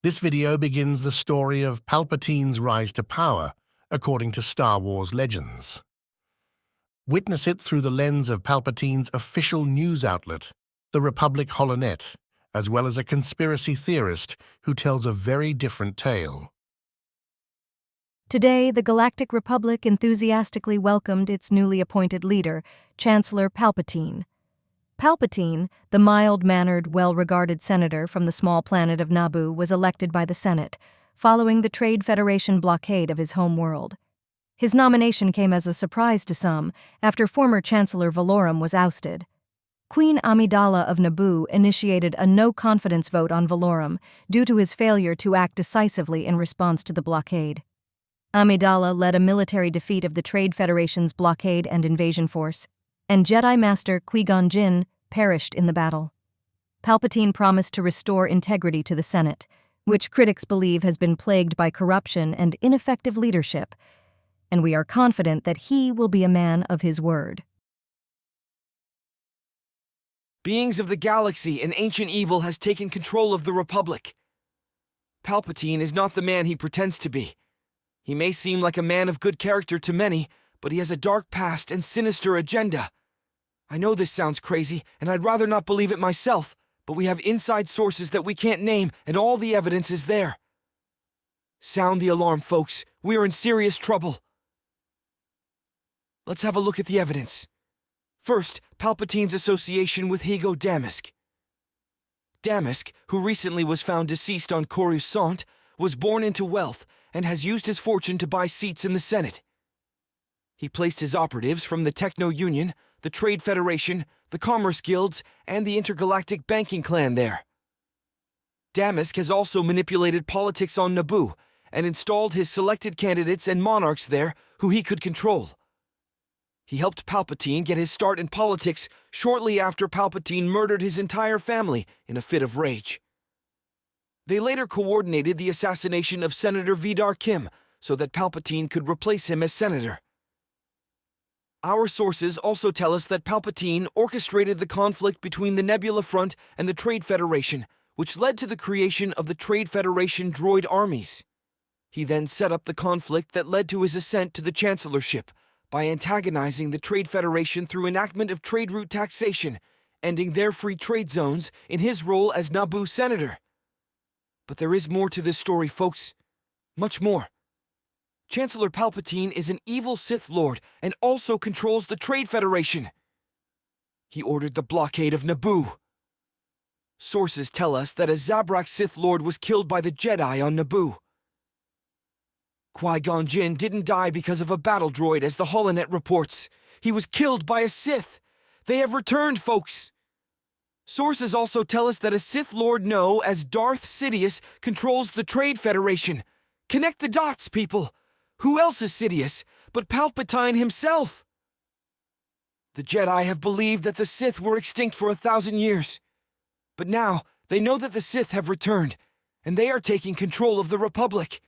This video begins the story of Palpatine's rise to power, according to Star Wars legends. Witness it through the lens of Palpatine's official news outlet, the Republic Holonet, as well as a conspiracy theorist who tells a very different tale. Today, the Galactic Republic enthusiastically welcomed its newly appointed leader, Chancellor Palpatine. Palpatine, the mild-mannered, well-regarded senator from the small planet of Naboo, was elected by the Senate, following the Trade Federation blockade of his home world. His nomination came as a surprise to some, after former Chancellor Valorum was ousted. Queen Amidala of Naboo initiated a no-confidence vote on Valorum due to his failure to act decisively in response to the blockade. Amidala led a military defeat of the Trade Federation's blockade and invasion force, and Jedi Master Qui-Gon Jinn perished in the battle. Palpatine promised to restore integrity to the Senate, which critics believe has been plagued by corruption and ineffective leadership, and we are confident that he will be a man of his word. Beings of the galaxy and ancient evil has taken control of the Republic. Palpatine is not the man he pretends to be. He may seem like a man of good character to many, but he has a dark past and sinister agenda. I know this sounds crazy, and I'd rather not believe it myself, but we have inside sources that we can't name, and all the evidence is there. Sound the alarm, folks. We are in serious trouble. Let's have a look at the evidence. First, Palpatine's association with Higo Damask. Damask, who recently was found deceased on Coruscant, was born into wealth and has used his fortune to buy seats in the Senate. He placed his operatives from the Techno Union, the Trade Federation, the Commerce Guilds, and the Intergalactic Banking Clan there. Damask has also manipulated politics on Naboo and installed his selected candidates and monarchs there who he could control. He helped Palpatine get his start in politics shortly after Palpatine murdered his entire family in a fit of rage. They later coordinated the assassination of Senator Vidar Kim so that Palpatine could replace him as senator. Our sources also tell us that Palpatine orchestrated the conflict between the Nebula Front and the Trade Federation, which led to the creation of the Trade Federation droid armies. He then set up the conflict that led to his ascent to the chancellorship by antagonizing the Trade Federation through enactment of trade route taxation, ending their free trade zones in his role as Naboo senator. But there is more to this story, folks. Much more. Chancellor Palpatine is an evil Sith Lord and also controls the Trade Federation. He ordered the blockade of Naboo. Sources tell us that a Zabrak Sith Lord was killed by the Jedi on Naboo. Qui-Gon Jinn didn't die because of a battle droid, as the Holonet reports. He was killed by a Sith. They have returned, folks. Sources also tell us that a Sith Lord known as Darth Sidious controls the Trade Federation. Connect the dots, people. Who else is Sidious but Palpatine himself? The Jedi have believed that the Sith were extinct for 1,000 years. But now, they know that the Sith have returned, and they are taking control of the Republic.